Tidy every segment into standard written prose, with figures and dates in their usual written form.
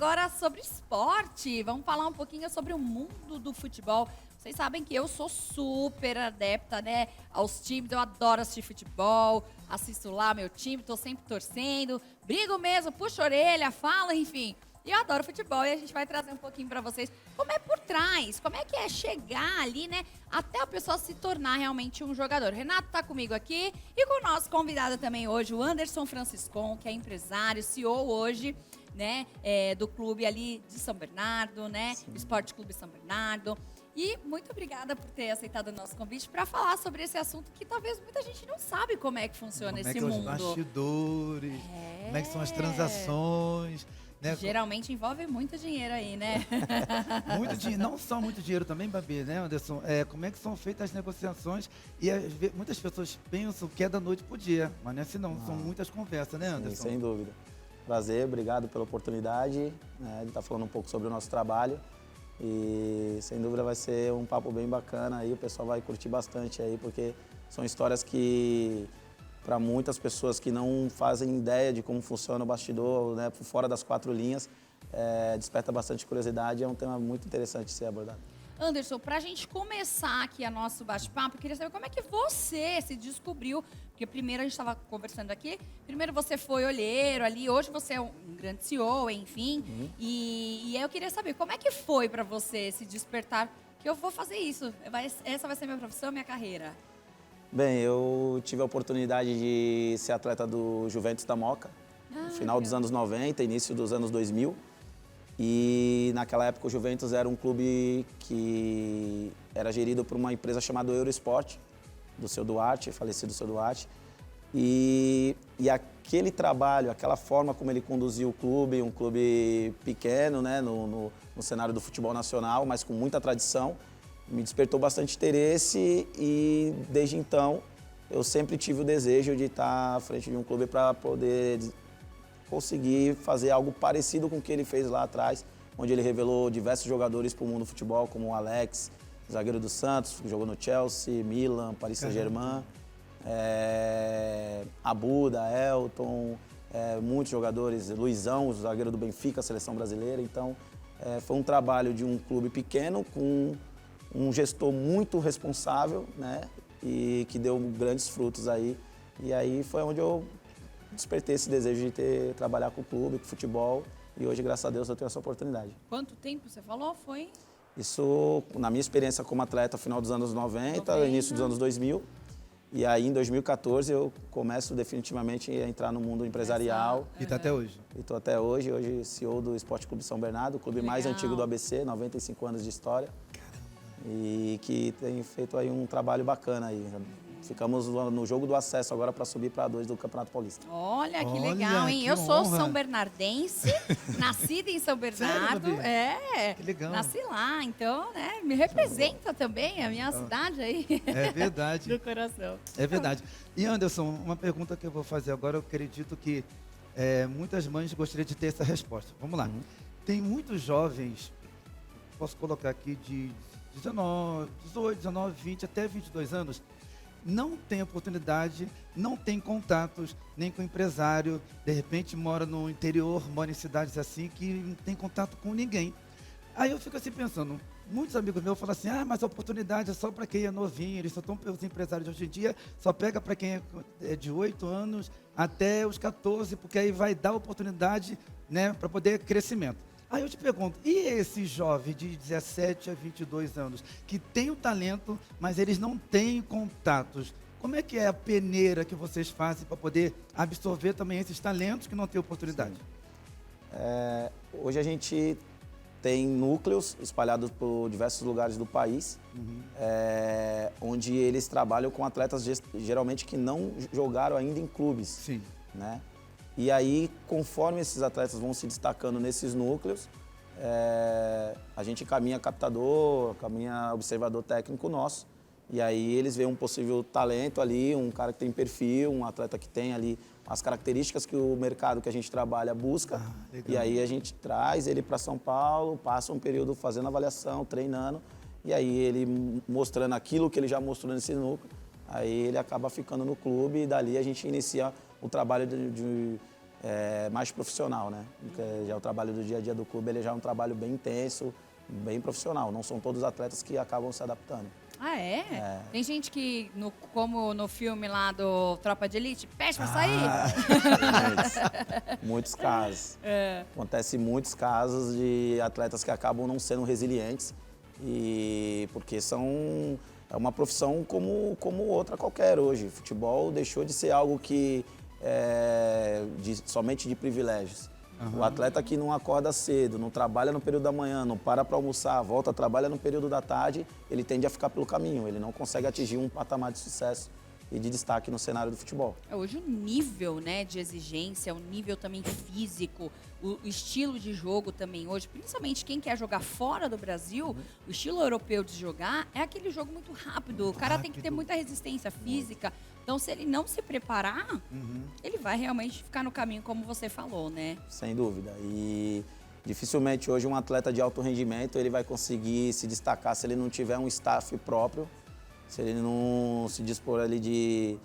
agora sobre esporte. Vamos falar um pouquinho sobre o mundo do futebol. Vocês sabem que eu sou super adepta, né, aos times. Eu adoro assistir futebol, assisto lá meu time, tô sempre torcendo, brigo mesmo, puxo a orelha, falo, enfim. E eu adoro futebol e a gente vai trazer um pouquinho pra vocês como é por trás, como é que é chegar ali, né, até a pessoa se tornar realmente um jogador. Renato tá comigo aqui e com o nosso convidado também hoje, o Anderson Franciscon, que é empresário, CEO hoje, né, do clube ali de São Bernardo, né, o Esporte Clube São Bernardo. E muito obrigada por ter aceitado o nosso convite para falar sobre esse assunto que talvez muita gente não sabe como é que funciona esse mundo. Como é que é os bastidores, como é que são as transações. Né? Geralmente envolve muito dinheiro aí, né? Muito dinheiro, não só muito dinheiro também, Babi, né, Anderson? Como é que são feitas as negociações e muitas pessoas pensam que é da noite pro dia, mas não é assim não, são muitas conversas, né, Anderson? Sim, sem dúvida. Prazer, obrigado pela oportunidade, né, de estar falando um pouco sobre o nosso trabalho. E sem dúvida vai ser um papo bem bacana aí, o pessoal vai curtir bastante aí, porque são histórias que, para muitas pessoas que não fazem ideia de como funciona o bastidor, né, por fora das quatro linhas, desperta bastante curiosidade, é um tema muito interessante de ser abordado. Anderson, para a gente começar aqui o nosso bate-papo, eu queria saber como é que você se descobriu, porque primeiro a gente estava conversando aqui, primeiro você foi olheiro ali, hoje você é um grande CEO, enfim, e eu queria saber como é que foi para você se despertar, que eu vou fazer isso, essa vai ser minha profissão, minha carreira. Bem, eu tive a oportunidade de ser atleta do Juventus da Moca, no final dos anos 90, início dos anos 2000. E naquela época o Juventus era um clube que era gerido por uma empresa chamada Eurosport, do seu Duarte, falecido seu Duarte. E aquele trabalho, aquela forma como ele conduziu o clube, um clube pequeno, né, no cenário do futebol nacional, mas com muita tradição, me despertou bastante interesse e desde então eu sempre tive o desejo de estar à frente de um clube para poder conseguir fazer algo parecido com o que ele fez lá atrás, onde ele revelou diversos jogadores para o mundo do futebol, como o Alex, zagueiro do Santos, que jogou no Chelsea, Milan, Paris Saint-Germain, Abuda, Elton, muitos jogadores, Luizão, o zagueiro do Benfica, a seleção brasileira. Então, foi um trabalho de um clube pequeno com um gestor muito responsável, né, e que deu grandes frutos aí. E aí foi onde eu despertei esse desejo de trabalhar com o clube, com o futebol, e hoje, graças a Deus, eu tenho essa oportunidade. Quanto tempo você falou? Foi? Isso, na minha experiência como atleta, final dos anos 90, início dos anos 2000, e aí em 2014 eu começo definitivamente a entrar no mundo empresarial. E tá até hoje? E estou até hoje CEO do Esporte Clube São Bernardo, o clube mais antigo do ABC, 95 anos de história. Caramba. E que tem feito aí um trabalho bacana aí. Ficamos no jogo do acesso agora para subir para A2 do Campeonato Paulista. Olha, que legal, hein? Eu sou honra. são bernardense, nascida em São Bernardo. Sério, que legal. Nasci lá, então, né, me representa também a minha cidade aí. É verdade. Do coração. É verdade. E Anderson, uma pergunta que eu vou fazer agora, eu acredito que muitas mães gostariam de ter essa resposta. Vamos lá. Tem muitos jovens, posso colocar aqui de 18, 19, 20 até 22 anos, não tem oportunidade, não tem contatos, nem com empresário, de repente mora no interior, mora em cidades assim, que não tem contato com ninguém. Aí eu fico assim pensando, muitos amigos meus falam assim, mas a oportunidade é só para quem é novinho, eles só estão pelos empresários de hoje em dia, só pega para quem é de 8 anos até os 14, porque aí vai dar oportunidade, né, para poder crescimento. Aí eu te pergunto, e esse jovem de 17 a 22 anos, que tem o talento, mas eles não têm contatos, como é que é a peneira que vocês fazem para poder absorver também esses talentos que não têm oportunidade? Hoje a gente tem núcleos espalhados por diversos lugares do país, onde eles trabalham com atletas geralmente que não jogaram ainda em clubes. Sim. Né? E aí, conforme esses atletas vão se destacando nesses núcleos, a gente encaminha captador, encaminha observador técnico nosso. E aí eles veem um possível talento ali, um cara que tem perfil, um atleta que tem ali as características que o mercado que a gente trabalha busca. E aí a gente traz ele para São Paulo, passa um período fazendo avaliação, treinando. E aí ele mostrando aquilo que ele já mostrou nesse núcleo, aí ele acaba ficando no clube e dali a gente inicia o trabalho de mais profissional, né? Porque já o trabalho do dia a dia do clube, ele já é um trabalho bem intenso, bem profissional. Não são todos os atletas que acabam se adaptando. Ah, é? Tem gente que, como no filme lá do Tropa de Elite, pede pra sair? Muitos casos. Acontece muitos casos de atletas que acabam não sendo resilientes, porque é uma profissão como outra qualquer hoje. Futebol deixou de ser algo que somente de privilégios. O atleta que não acorda cedo, não trabalha no período da manhã, não para almoçar, volta, trabalha no período da tarde, ele tende a ficar pelo caminho, ele não consegue atingir um patamar de sucesso e de destaque no cenário do futebol. Hoje o nível, né, de exigência, o nível também físico, o estilo de jogo também hoje, principalmente quem quer jogar fora do Brasil, o estilo europeu de jogar é aquele jogo muito rápido. O cara tem que ter muita resistência física. Então, se ele não se preparar, ele vai realmente ficar no caminho, como você falou, né? Sem dúvida. E dificilmente hoje um atleta de alto rendimento ele vai conseguir se destacar se ele não tiver um staff próprio, se ele não se dispor ali de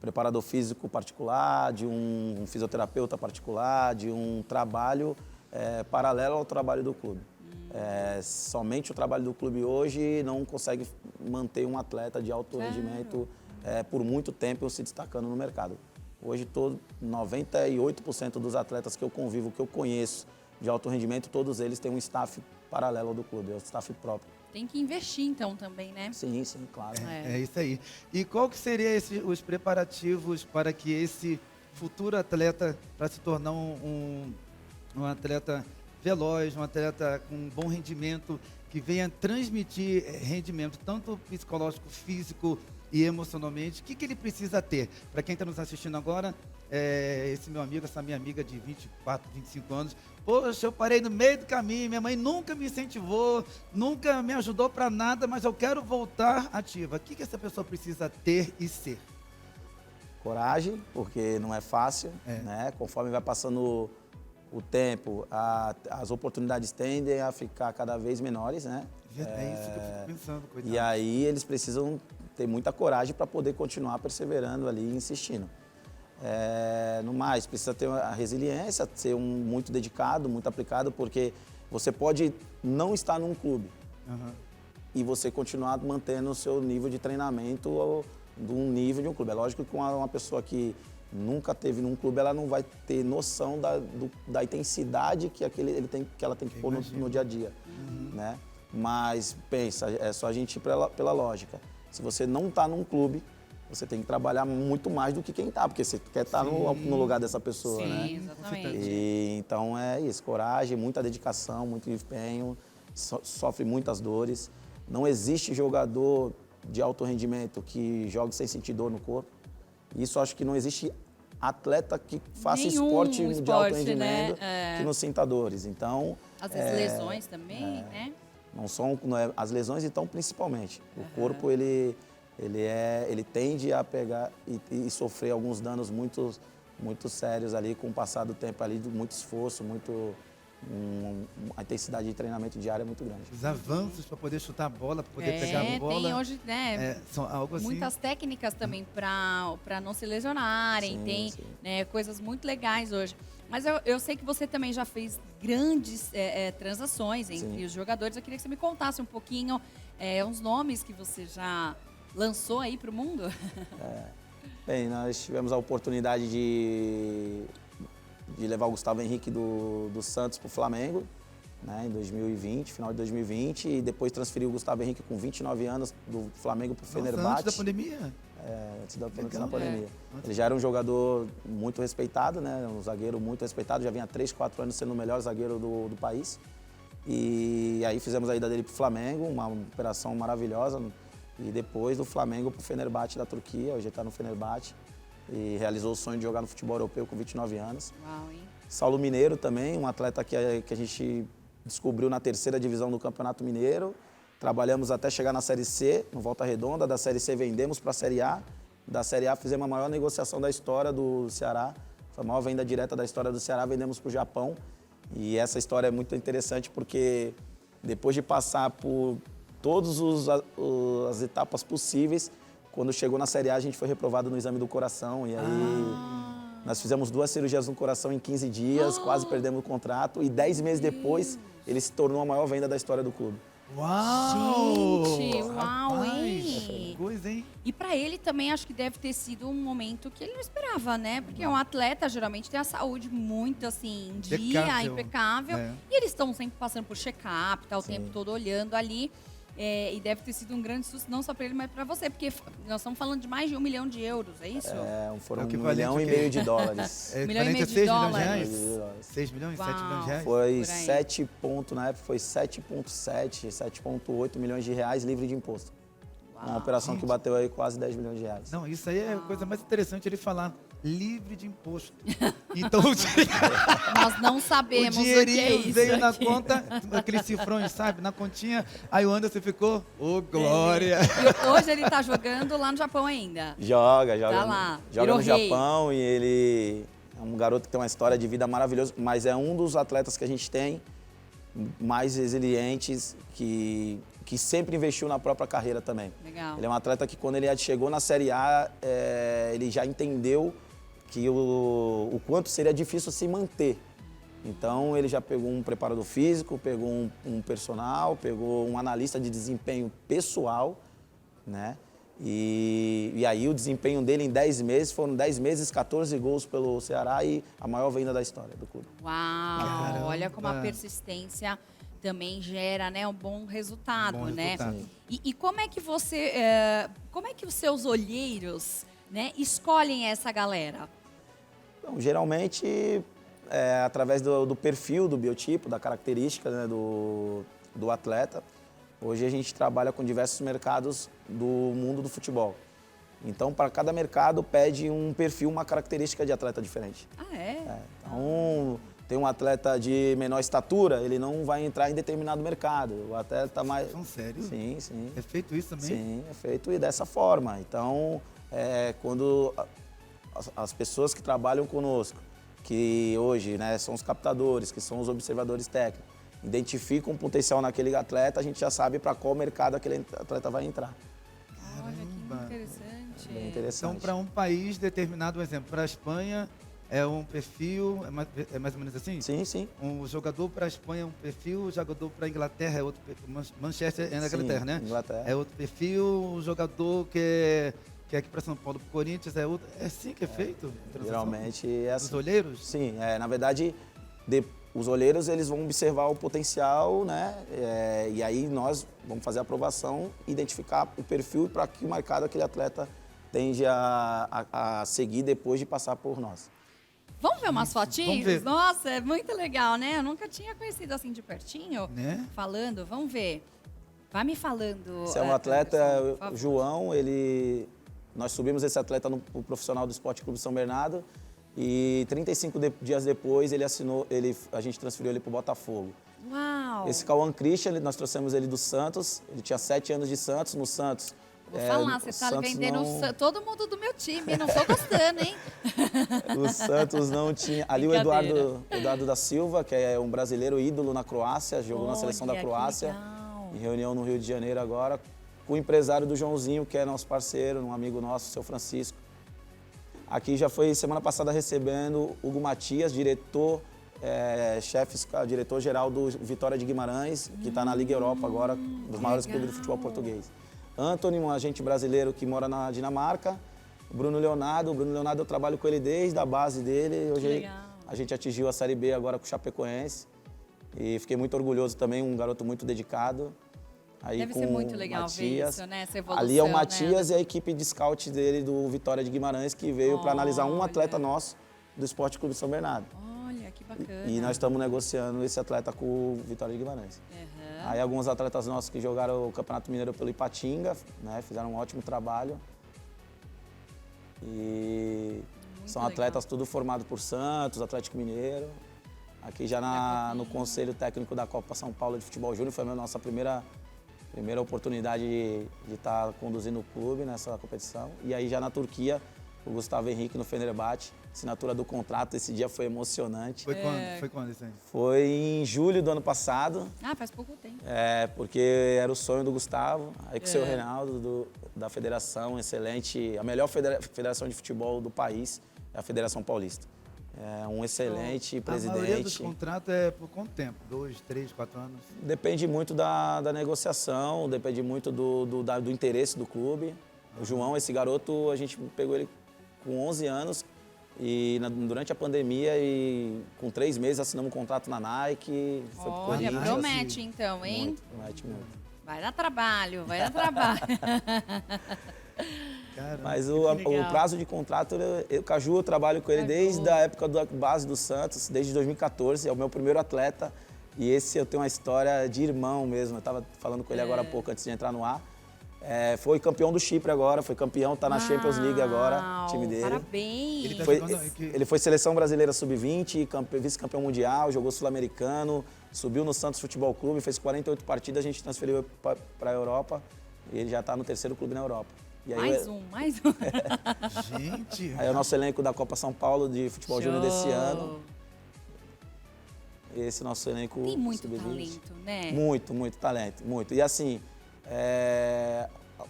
preparador físico particular, de um fisioterapeuta particular, de um trabalho paralelo ao trabalho do clube. Somente o trabalho do clube hoje não consegue manter um atleta de alto rendimento por muito tempo se destacando no mercado. Hoje, 98% dos atletas que eu convivo, que eu conheço de alto rendimento, todos eles têm um staff paralelo ao do clube, é o staff próprio. Tem que investir, então, também, né? Sim, claro. É isso aí. E qual que seria os preparativos para que esse futuro atleta, para se tornar um atleta veloz, um atleta com bom rendimento, que venha transmitir rendimento, tanto psicológico, físico e emocionalmente, o que ele precisa ter? Para quem está nos assistindo agora, esse meu amigo, essa minha amiga de 24, 25 anos, poxa, eu parei no meio do caminho, minha mãe nunca me incentivou, nunca me ajudou para nada, mas eu quero voltar ativa. O que essa pessoa precisa ter e ser? Coragem, porque não é fácil, né? Conforme vai passando o tempo, as oportunidades tendem a ficar cada vez menores, né? É isso que eu fico pensando, coitado. E aí eles precisam ter muita coragem para poder continuar perseverando ali e insistindo. No mais, precisa ter a resiliência, ser muito dedicado, muito aplicado, porque você pode não estar num clube e você continuar mantendo o seu nível de treinamento de um nível de um clube. É lógico que uma pessoa que nunca teve num clube, ela não vai ter noção da intensidade que ela tem que pôr no dia a dia, né? Mas pensa, é só a gente ir pela lógica. Se você não está num clube, você tem que trabalhar muito mais do que quem está, porque você quer estar no lugar dessa pessoa, né? Sim, exatamente. Então é isso, coragem, muita dedicação, muito empenho, sofre muitas dores. Não existe jogador de alto rendimento que jogue sem sentir dor no corpo. Isso acho que não existe atleta que faça esporte de alto rendimento, né? Que não sinta dores. Então, às vezes lesões também, né? As lesões, então, principalmente. O corpo, ele tende a pegar e sofrer alguns danos muito sérios ali com o passar do tempo ali, de muito esforço, a intensidade de treinamento diária é muito grande. Os avanços para poder chutar a bola, para poder pegar a bola. Tem hoje, né, são algo assim. muitas técnicas também para não se lesionarem. Tem né, coisas muito legais hoje. Mas eu sei que você também já fez grandes transações entre os jogadores. Eu queria que você me contasse um pouquinho uns nomes que você já lançou aí para o mundo. Bem, nós tivemos a oportunidade de levar o Gustavo Henrique do Santos para o Flamengo, né, em 2020, final de 2020, e depois transferiu o Gustavo Henrique com 29 anos do Flamengo para o Fenerbahçe. Antes da pandemia? Antes da pandemia. Ele já era um jogador muito respeitado, né, um zagueiro muito respeitado, já vinha há 3, 4 anos sendo o melhor zagueiro do país. E aí fizemos a ida dele para o Flamengo, uma operação maravilhosa, e depois do Flamengo para o Fenerbahçe da Turquia, hoje ele está no Fenerbahçe. E realizou o sonho de jogar no futebol europeu com 29 anos. Uau, hein? Saulo Mineiro também, um atleta que a gente descobriu na 3ª divisão do Campeonato Mineiro. Trabalhamos até chegar na Série C, no Volta Redonda. Da Série C vendemos para a Série A. Da Série A fizemos a maior negociação da história do Ceará. Foi a maior venda direta da história do Ceará, vendemos para o Japão. E essa história é muito interessante porque depois de passar por todas as etapas possíveis, quando chegou na Série A, a gente foi reprovado no exame do coração. E aí Nós fizemos 2 cirurgias no coração em 15 dias, quase perdemos o contrato. E 10 meses depois, ele se tornou a maior venda da história do clube. Uau! Gente, uau, Rapaz, hein? coisa, hein? E pra ele também acho que deve ter sido um momento que ele não esperava, né? Porque um atleta geralmente tem a saúde muito assim, em dia, impecável. É. E eles estão sempre passando por check-up, tá o Sim. tempo todo olhando ali. E deve ter sido um grande susto, não só pra ele, mas pra você. Porque nós estamos falando de mais de €1 milhão, é isso? Foram É o $1,5 equivalente o quê? milhão de dólares. É, 1,5 milhão de 46 milhões de dólares. reais? 6 milhões, 7 Uau. milhões de reais? Foi Por aí. 7 ponto, na época foi 7,7, 7,8 milhões de reais livre de imposto. Uma operação que bateu aí quase 10 milhões de reais. Não, isso aí é a coisa mais interessante ele falar. Livre de imposto. Então, Nós não o sabemos o que é dinheirinho isso veio na aqui. conta, aqueles cifrões, sabe? Na continha. Aí o Anderson ficou, ô, glória. E hoje ele tá jogando lá no Japão ainda. Joga Tá lá, joga no virou rei. Japão e ele é um garoto que tem uma história de vida maravilhosa, mas é um dos atletas que a gente tem mais resilientes, que sempre investiu na própria carreira também. Legal. Ele é um atleta que quando ele chegou na Série A, ele já entendeu que o quanto seria difícil se manter. Então ele já pegou um preparador físico, pegou um personal, pegou um analista de desempenho pessoal, né? E aí o desempenho dele em 10 meses, foram 10 meses, 14 gols pelo Ceará e a maior venda da história do clube. Uau! Caramba. Olha como a persistência também gera, né, um bom resultado, Bom né? resultado. E como é que você, como é que os seus olheiros, né, escolhem essa galera? Então, geralmente, através do perfil, do biotipo, da característica, né, do atleta. Hoje a gente trabalha com diversos mercados do mundo do futebol. Então, para cada mercado, pede um perfil, uma característica de atleta diferente. Ah, é? Então, tem um atleta de menor estatura, ele não vai entrar em determinado mercado. O atleta mais... Não, sério? Sim, sim. É feito isso também? Sim, é feito dessa forma. Então, quando as pessoas que trabalham conosco, que hoje, né, são os captadores, que são os observadores técnicos, identificam um potencial naquele atleta, a gente já sabe para qual mercado aquele atleta vai entrar. Olha, que Caramba. interessante. Bem interessante. Então, para um país determinado, um exemplo, para a Espanha é um perfil, é mais ou menos assim? Sim, sim. Um jogador para a Espanha é um perfil, o jogador para a Inglaterra é outro perfil. Manchester é na Inglaterra, Sim, né? Inglaterra. É outro perfil, o jogador que é aqui para São Paulo, para o Corinthians, é outro. É assim que é feito? a transação? Geralmente é Dos assim. olheiros? Sim, na verdade, os olheiros eles vão observar o potencial, né? E aí nós vamos fazer a aprovação, identificar o perfil para que marcado aquele atleta tende a seguir depois de passar por nós. Vamos ver umas fotinhos? Vamos ver. Nossa, é muito legal, né? Eu nunca tinha conhecido assim de pertinho. Né? Falando, vamos ver. Vai me falando. Esse é um atleta, Anderson, por favor. João, nós subimos esse atleta no profissional do Esporte Clube São Bernardo e 35 dias depois a gente transferiu ele para o Botafogo. Uau! Esse Cauã Christian, nós trouxemos ele do Santos, ele tinha 7 anos de Santos, no Santos. Vou falar, você o tá Santos vendendo não- todo mundo do meu time, não tô gostando, hein? O Santos não tinha. Ali o Brincadeira. Eduardo da Silva, que é um brasileiro ídolo na Croácia, jogou na seleção da Olha, que Croácia. legal. Em reunião no Rio de Janeiro agora, com o empresário do Joãozinho, que é nosso parceiro, um amigo nosso, o seu Francisco. Aqui já foi semana passada recebendo Hugo Matias, diretor-geral do Vitória de Guimarães, que está na Liga Europa agora, dos maiores legal. clubes de futebol português. Antony, um agente brasileiro que mora na Dinamarca. O Bruno Leonardo eu trabalho com ele desde a base dele. Hoje legal. a gente atingiu a Série B agora com o Chapecoense. E fiquei muito orgulhoso também, um garoto muito dedicado. Aí Deve com ser muito legal ver Matias. isso, né? Essa evolução, Ali é o né? Matias e a equipe de scout dele do Vitória de Guimarães, que veio para analisar um Olha. atleta nosso do Esporte Clube São Bernardo. Olha, que bacana. E nós estamos negociando esse atleta com o Vitória de Guimarães. Aham. Aí alguns atletas nossos que jogaram o Campeonato Mineiro pelo Ipatinga, né, fizeram um ótimo trabalho. E Muito são legal. atletas tudo formado por Santos, Atlético Mineiro. Aqui já no Conselho Técnico da Copa São Paulo de Futebol Júnior, foi a nossa primeira oportunidade de estar conduzindo o clube nessa competição. E aí já na Turquia, o Gustavo Henrique no Fenerbahçe, assinatura do contrato, esse dia foi emocionante. Foi quando? Foi quando isso aí? Foi em julho do ano passado, Ah, faz pouco tempo. porque era o sonho do Gustavo, aí com o seu Reinaldo, da federação, excelente, a melhor federação de futebol do país, é a Federação Paulista. É um excelente presidente. A maioria dos contratos é por quanto tempo? 2, 3, 4 anos? Depende muito da negociação, depende muito do interesse do clube. O João, esse garoto, a gente pegou ele com 11 anos e durante a pandemia e com 3 meses assinamos um contrato na Nike. Foi pro Olha, Corinthians. promete então, hein? Muito, promete muito. Vai dar trabalho, vai dar trabalho. Caramba, Mas que o legal. prazo de contrato, o Caju, eu trabalho com ele desde a época da base do Santos, desde 2014, é o meu primeiro atleta. E esse eu tenho uma história de irmão mesmo, eu estava falando com ele agora há pouco, antes de entrar no ar. Foi campeão do Chipre agora, foi campeão, está na Champions League agora, o time dele. Parabéns. Ele tá Foi- jogando aqui. ele foi seleção brasileira sub-20, vice-campeão mundial, jogou sul-americano, subiu no Santos Futebol Clube, fez 48 partidas, a gente transferiu para a Europa e ele já está no 3º clube na Europa. E aí, Mais um. Gente, aí é o nosso elenco da Copa São Paulo de futebol júnior desse ano. Esse nosso elenco Tem muito sub-20. talento, né? Muito talento, muito. E assim,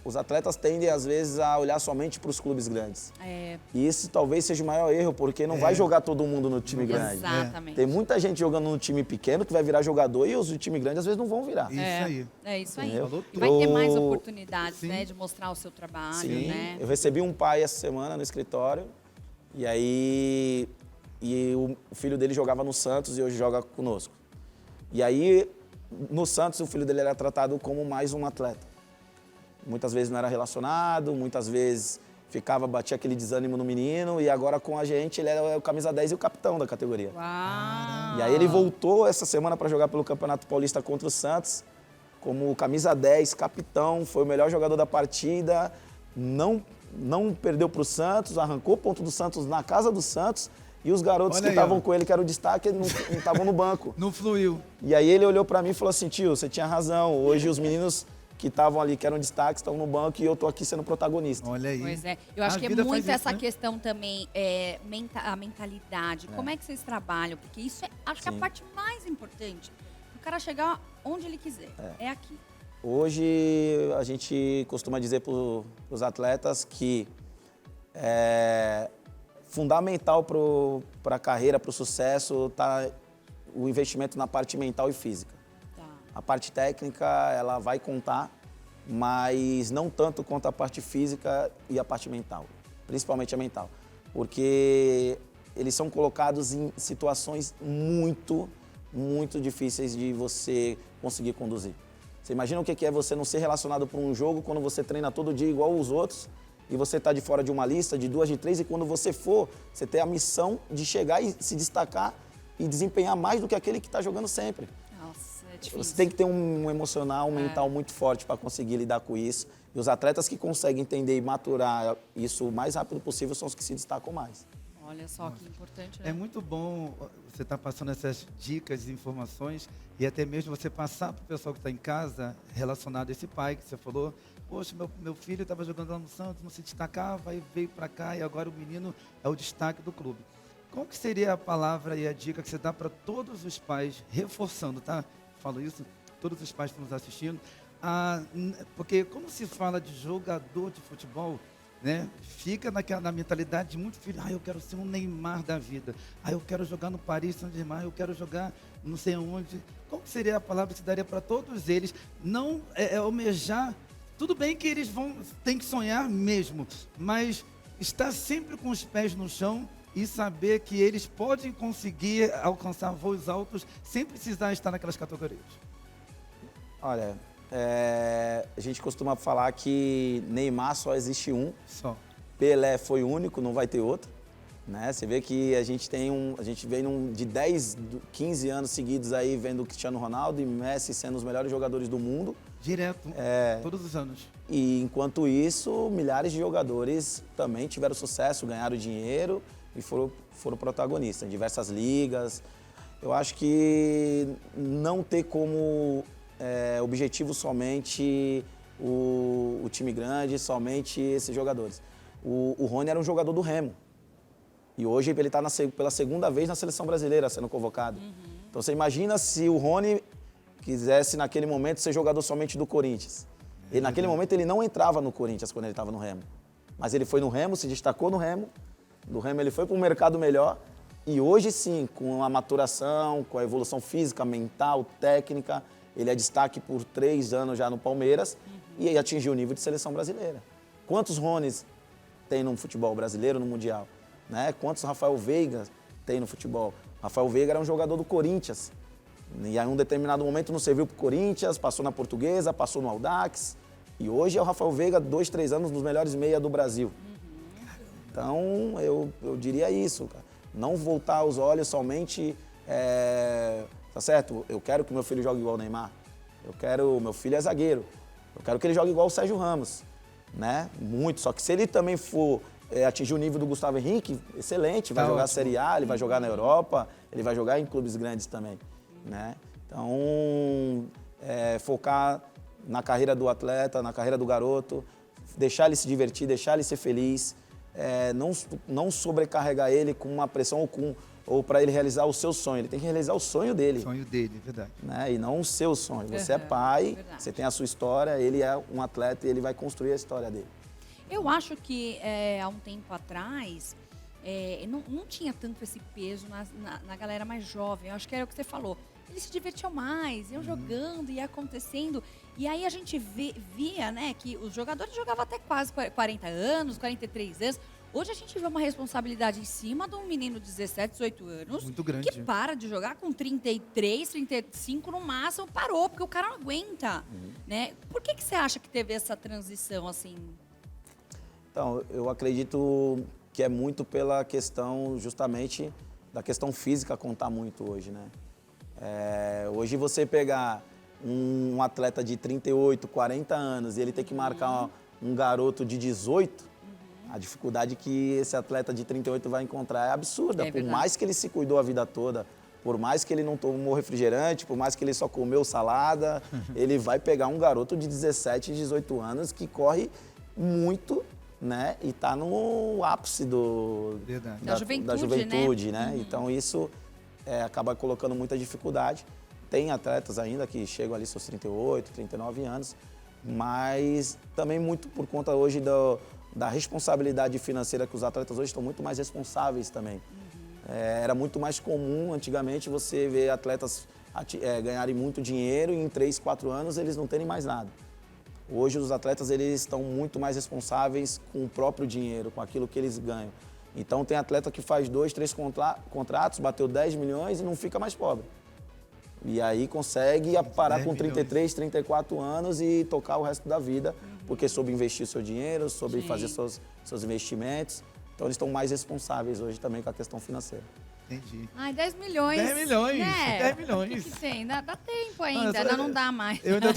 os atletas tendem às vezes a olhar somente para os clubes grandes. É, E esse talvez seja o maior erro, porque não vai jogar todo mundo no time grande. exatamente. Tem muita gente jogando no time pequeno que vai virar jogador e os do time grande às vezes não vão virar. isso aí. É isso aí. Entendeu? Falou E vai ter tudo. mais oportunidades, Sim. né, de mostrar o seu trabalho, Sim, né? eu recebi um pai essa semana no escritório e aí o filho dele jogava no Santos e hoje joga conosco. E aí no Santos o filho dele era tratado como mais um atleta. Muitas vezes não era relacionado, muitas vezes batia aquele desânimo no menino e agora com a gente ele é o camisa 10 e o capitão da categoria. Uau! E aí ele voltou essa semana para jogar pelo Campeonato Paulista contra o Santos, como camisa 10, capitão, foi o melhor jogador da partida, não perdeu para o Santos, arrancou ponto do Santos na casa do Santos e os garotos Olha que aí, estavam ó. com ele, que era o destaque, não estavam no banco. Não fluiu. E aí ele olhou para mim e falou assim, tio, você tinha razão, hoje os meninos que estavam ali, que eram destaques, estão no banco e eu tô aqui sendo protagonista. Olha aí. Pois é. Eu acho A que é vida muito faz isso, essa né? questão também, a mentalidade. Como é que vocês trabalham? Porque isso acho que é a Sim. parte mais importante. O cara chegar onde ele quiser. É aqui. Hoje a gente costuma dizer para os atletas que é fundamental para a carreira, para o sucesso, tá o investimento na parte mental e física. Tá. A parte técnica, ela vai contar, mas não tanto quanto a parte física e a parte mental, principalmente a mental. Porque eles são colocados em situações muito difíceis de você conseguir conduzir. Você imagina o que é você não ser relacionado para um jogo quando você treina todo dia igual os outros e você está de fora de uma lista, de 2, de 3, e quando você for, você tem a missão de chegar e se destacar e desempenhar mais do que aquele que está jogando sempre. Nossa, é difícil. Você tem que ter um emocional, um mental muito forte para conseguir lidar com isso. E os atletas que conseguem entender e maturar isso o mais rápido possível são os que se destacam mais. Olha só que importante, né? É muito bom você estar passando essas dicas e informações e até mesmo você passar para o pessoal que está em casa relacionado a esse pai que você falou. Poxa, meu filho estava jogando lá no Santos, não se destacava e veio para cá e agora o menino é o destaque do clube. Qual que seria a palavra e a dica que você dá para todos os pais, reforçando, tá? Falo isso, todos os pais que estão nos assistindo. Porque quando se fala de jogador de futebol, né, fica na mentalidade de muito filho, eu quero ser um Neymar da vida, eu quero jogar no Paris Saint-Germain, eu quero jogar não sei onde. Qual que seria a palavra que você daria para todos eles? Não almejar, tudo bem que eles tem que sonhar mesmo, mas estar sempre com os pés no chão e saber que eles podem conseguir alcançar voos altos sem precisar estar naquelas categorias. Olha, a gente costuma falar que Neymar só existe um, Só. Pelé foi único, não vai ter outro. Né? Você vê que a gente vem de 10, 15 anos seguidos aí vendo o Cristiano Ronaldo e Messi sendo os melhores jogadores do mundo. Direto, todos os anos. E enquanto isso, milhares de jogadores também tiveram sucesso, ganharam dinheiro e foram protagonistas em diversas ligas. Eu acho que não ter como objetivo somente o time grande, somente esses jogadores. O Rony era um jogador do Remo. E hoje ele está pela segunda vez na seleção brasileira sendo convocado. Então você imagina se o Rony quisesse naquele momento ser jogador somente do Corinthians. E naquele momento ele não entrava no Corinthians quando ele estava no Remo. Mas ele foi no Remo, se destacou no Remo Do Remo ele foi para um mercado melhor e hoje sim, com a maturação, com a evolução física, mental, técnica, ele é destaque por 3 anos já no Palmeiras e aí atingiu o nível de seleção brasileira. Quantos Rones tem no futebol brasileiro, no Mundial? Né? Quantos Rafael Veiga tem no futebol? Rafael Veiga era um jogador do Corinthians. E aí, em um determinado momento, não serviu para o Corinthians, passou na Portuguesa, passou no Audax. E hoje é o Rafael Veiga, 2, 3 anos, nos melhores meia do Brasil. Então, eu diria isso, cara. Não voltar os olhos somente... tá certo? Eu quero que meu filho jogue igual o Neymar. Meu filho é zagueiro. Eu quero que ele jogue igual o Sérgio Ramos. Né? Muito. Só que se ele também for atingir o nível do Gustavo Henrique, excelente. Vai jogar a Série A, ele vai jogar na Europa, ele vai jogar em clubes grandes também. Né? Então, focar na carreira do atleta, na carreira do garoto, deixar ele se divertir, deixar ele ser feliz, não sobrecarregar ele com uma pressão ou para ele realizar o seu sonho. Ele tem que realizar o sonho dele. O sonho dele, verdade. Né? E não o seu sonho. Você é pai, verdade. Você tem a sua história, ele é um atleta e ele vai construir a história dele. Eu acho que há um tempo atrás não tinha tanto esse peso na galera mais jovem. Eu acho que era o que você falou. Eles se divertiam mais, iam jogando, ia acontecendo. E aí a gente via, né, que os jogadores jogavam até quase 40 anos, 43 anos. Hoje a gente vê uma responsabilidade em cima de um menino de 17, 18 anos. Muito grande. Que para de jogar com 33, 35 no máximo, parou, porque o cara não aguenta. Né? Por que você acha que teve essa transição assim? Então, eu acredito que é muito pela questão, justamente, da questão física contar muito hoje, né? Hoje você pegar um atleta de 38, 40 anos e ele ter que marcar um garoto de 18, a dificuldade que esse atleta de 38 vai encontrar é absurda. Por mais que ele se cuidou a vida toda, por mais que ele não tomou refrigerante, por mais que ele só comeu salada, ele vai pegar um garoto de 17, 18 anos que corre muito, né? E está no ápice da juventude, né? Então isso acaba colocando muita dificuldade. Tem atletas ainda que chegam ali seus 38, 39 anos, mas também muito por conta hoje da responsabilidade financeira, que os atletas hoje estão muito mais responsáveis também. Era muito mais comum antigamente você ver atletas ganharem muito dinheiro e em 3, 4 anos eles não terem mais nada. Hoje os atletas eles estão muito mais responsáveis com o próprio dinheiro, com aquilo que eles ganham. Então tem atleta que faz 2, 3 contratos, bateu 10 milhões e não fica mais pobre. E aí consegue parar com 33, 34 anos e tocar o resto da vida, porque soube investir seu dinheiro, soube fazer seus investimentos. Então eles estão mais responsáveis hoje também com a questão financeira. Entendi. Ai, 10 milhões. 10 milhões, né? 10 milhões. Que tem, dá tempo ainda, não dá mais. Eu ainda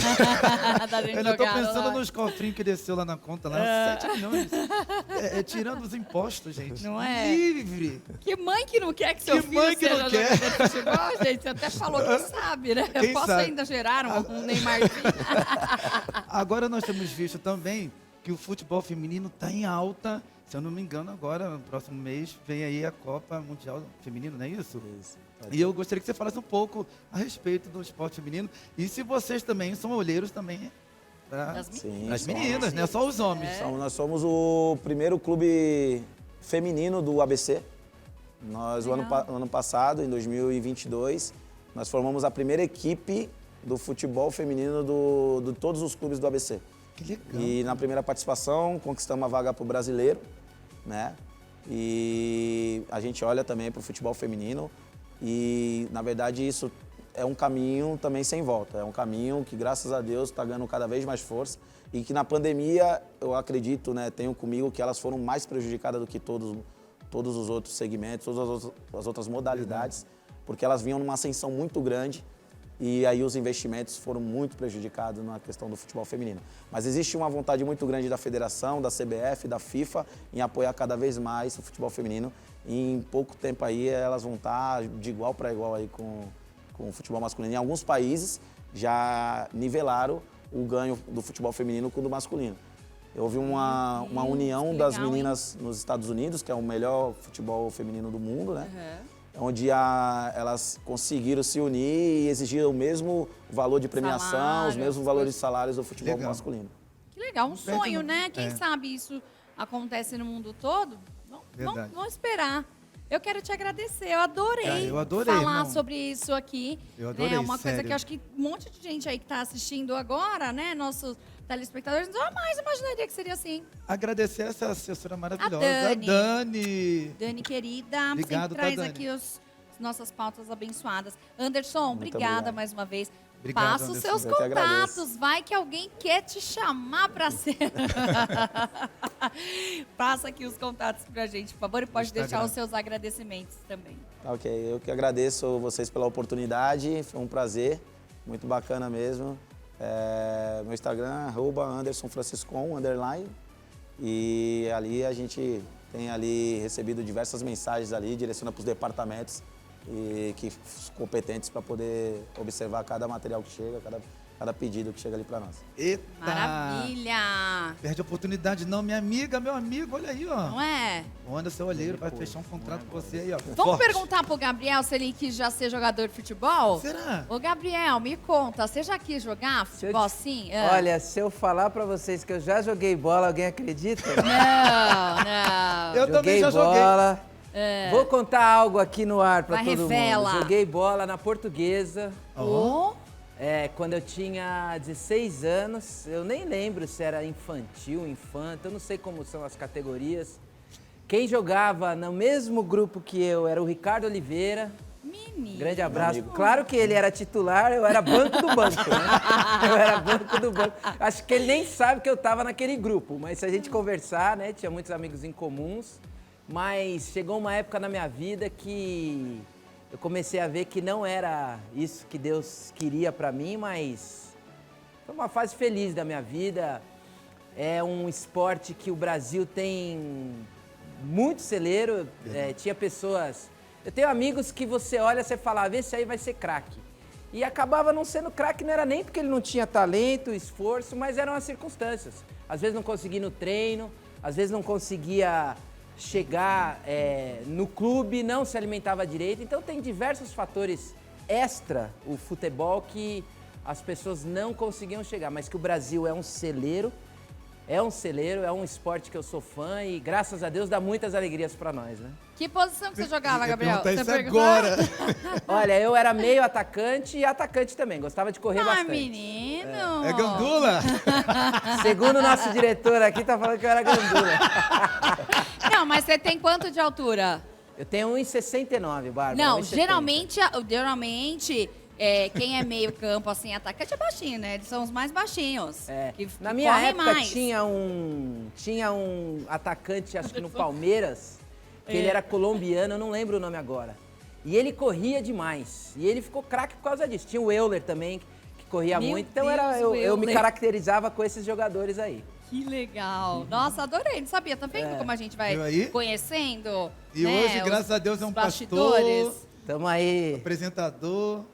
tô jogar, pensando nos cofrinhos que desceu lá na conta, lá, 7 milhões. Tirando os impostos, gente. Não é? Livre. Que mãe que não quer que seu filho mãe que seja não quer? jogador de futebol, gente? Você até falou que sabe, né? Quem Eu posso sabe? ainda gerar um Neymarzinho. Agora nós temos visto também que o futebol feminino está em alta. Se eu não me engano, agora, no próximo mês, vem aí a Copa Mundial Feminino, não é isso? Isso. E eu gostaria que você falasse um pouco a respeito do esporte feminino. E se vocês também são olheiros também para as meninas, né? Só os homens. Nós somos o primeiro clube feminino do ABC. Nós, o ano passado, em 2022, nós formamos a primeira equipe do futebol feminino de todos os clubes do ABC. Que legal. E na primeira participação, conquistamos a vaga para o brasileiro, né? E a gente olha também para o futebol feminino e, na verdade, isso é um caminho também sem volta. É um caminho que, graças a Deus, está ganhando cada vez mais força e que na pandemia, eu acredito, né, tenho comigo que elas foram mais prejudicadas do que todos os outros segmentos, todas as outras modalidades, porque elas vinham numa ascensão muito grande e aí os investimentos foram muito prejudicados na questão do futebol feminino. Mas existe uma vontade muito grande da federação, da CBF, da FIFA, em apoiar cada vez mais o futebol feminino. E em pouco tempo aí elas vão estar de igual para igual aí com o futebol masculino. Em alguns países já nivelaram o ganho do futebol feminino com o do masculino. Houve uma união das meninas nos Estados Unidos, que é o melhor futebol feminino do mundo, né? Onde elas conseguiram se unir e exigir o mesmo valor de premiação, os mesmos valores de salários do futebol masculino. Que legal, um sonho, né? Quem sabe isso acontece no mundo todo? Vamos Verdade. Vamos esperar. Eu quero te agradecer, eu adorei, Eu adorei, falar não. sobre isso aqui. Eu adorei, É uma coisa sério. que eu acho que um monte de gente aí que está assistindo agora, né, nossos telespectadores, jamais imaginaria que seria assim. Agradecer essa assessora maravilhosa, Dani. Dani. Dani, querida, Obrigado, sempre traz Dani? aqui as nossas pautas abençoadas. Anderson, Muito obrigada obrigado. mais uma vez. Obrigado, Passa os Anderson. seus Eu que agradeço. contatos, vai que alguém quer te chamar para ser. Passa aqui os contatos pra gente, por favor, e pode Instagram. deixar os seus agradecimentos também. Tá, ok, eu que agradeço vocês pela oportunidade, foi um prazer, muito bacana mesmo. Meu Instagram é @AndersonFranciscon_, e ali a gente tem ali recebido diversas mensagens ali, direciona para os departamentos e que competentes para poder observar cada material que chega, cada pedido que chega ali para nós. Eita. Maravilha! Perde a oportunidade não, minha amiga, meu amigo, olha aí, ó. Não é? O Anderson Olheiro vai fechar um contrato com você aí, ó. Vamos Forte. perguntar pro Gabriel se ele quis já ser jogador de futebol? Será? Ô, Gabriel, me conta, você já quis jogar futebol sim? Olha, se eu falar pra vocês que eu já joguei bola, alguém acredita? Não, não. Eu também já joguei. bola. Vou contar algo aqui no ar pra Vai, todo revela. mundo. Joguei bola na Portuguesa. Ô, Quando eu tinha 16 anos, eu nem lembro se era infantil, infante, eu não sei como são as categorias. Quem jogava no mesmo grupo que eu era o Ricardo Oliveira. menino. Grande abraço. Claro que ele era titular, eu era banco do banco, né? Eu era banco do banco. Acho que ele nem sabe que eu estava naquele grupo, mas se a gente conversar, né, tinha muitos amigos em comuns, mas chegou uma época na minha vida que eu comecei a ver que não era isso que Deus queria para mim, mas foi uma fase feliz da minha vida. É um esporte que o Brasil tem muito celeiro, tinha pessoas... Eu tenho amigos que você olha e você fala, vê se aí vai ser craque. E acabava não sendo craque, não era nem porque ele não tinha talento, esforço, mas eram as circunstâncias. Às vezes não conseguia ir no treino, às vezes não conseguia chegar no clube, não se alimentava direito. Então tem diversos fatores extra o futebol que as pessoas não conseguiam chegar, mas que o Brasil é um celeiro. É um esporte que eu sou fã e, graças a Deus, dá muitas alegrias pra nós, né? Que posição que você jogava, Eu ia Gabriel? perguntar Você isso perguntou? agora. Olha, eu era meio atacante e atacante também, gostava de correr Ai, bastante. menino. É gandula? Segundo o nosso diretor aqui, tá falando que eu era gandula. Não, mas você tem quanto de altura? Eu tenho 1,69, Bárbara. Não, 1,70. geralmente quem é meio campo, assim, atacante é baixinho, né? Eles são os mais baixinhos. Que Na minha correm época mais. tinha um atacante, acho que no Palmeiras, que ele era colombiano, eu não lembro o nome agora. E ele corria demais. E ele ficou craque por causa disso. Tinha o Euler também, que corria Meu muito. Então Deus, eu o me Euler. caracterizava com esses jogadores aí. Que legal. Nossa, adorei. Não sabia. Tá vendo como a gente vai Viu aí? conhecendo? E né, hoje, graças os a Deus, é um bastidores. pastor, Tamo aí apresentador.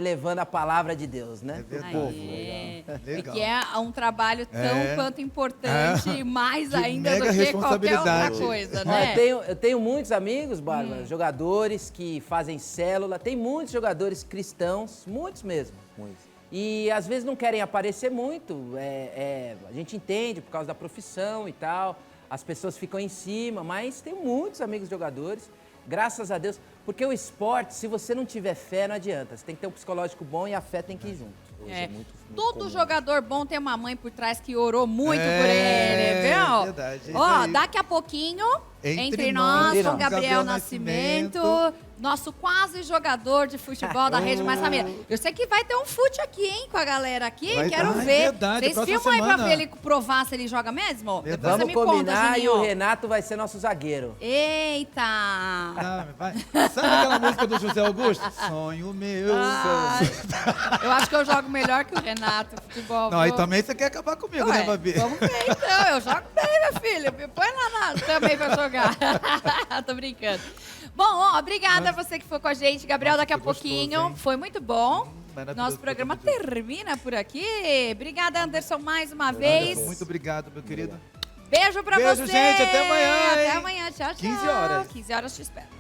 levando a palavra de Deus, né? É verdade. Aê. Legal. E que é um trabalho tão quanto importante e mais De ainda mega do que qualquer outra responsabilidade. coisa, Ó, né? eu tenho muitos amigos, Bárbara, jogadores que fazem célula, tem muitos jogadores cristãos, muitos mesmo. Muitos. E às vezes não querem aparecer muito, a gente entende por causa da profissão e tal, as pessoas ficam em cima, mas tem muitos amigos jogadores, graças a Deus, porque o esporte, se você não tiver fé, não adianta, você tem que ter um psicológico bom e a fé tem que ir junto. Todo comum. jogador bom tem uma mãe por trás que orou muito por É, ele, viu? verdade, é Ó, isso aí. daqui a pouquinho, Entre nós, nós, com Gabriel Gabriel Nascimento. Nascimento, nosso quase jogador de futebol da Rede Mais Família. Eu sei que vai ter um fute aqui, hein, com a galera aqui, Vai quero ter. ver. Verdade, Vocês próxima filmam aí pra semana. ver ele provar se ele joga mesmo? Verdade. Depois você Vamos me conta, combinar e Juninho. o Renato vai ser nosso zagueiro. Eita! Ah, vai. Sabe aquela música do José Augusto? Sonho meu. Ah, eu acho que eu jogo melhor que o Renato, futebol. Não, aí viu? também você quer acabar comigo, Ué, né, Babi? vamos ver então, eu jogo bem, meu filho. Me põe lá também pra jogar. Tô brincando. Bom, ó, obrigada a você que foi com a gente. Gabriel, Nossa, daqui a foi gostoso, pouquinho. hein? Foi muito bom. Maravilhoso Nosso programa programa de termina por aqui. Obrigada, Anderson, mais uma Anderson, vez. muito obrigado, meu querido. Beijo pra Beijo, você. gente. Até amanhã, Até hein? amanhã. Tchau, tchau. 15 horas. 15 horas te espero.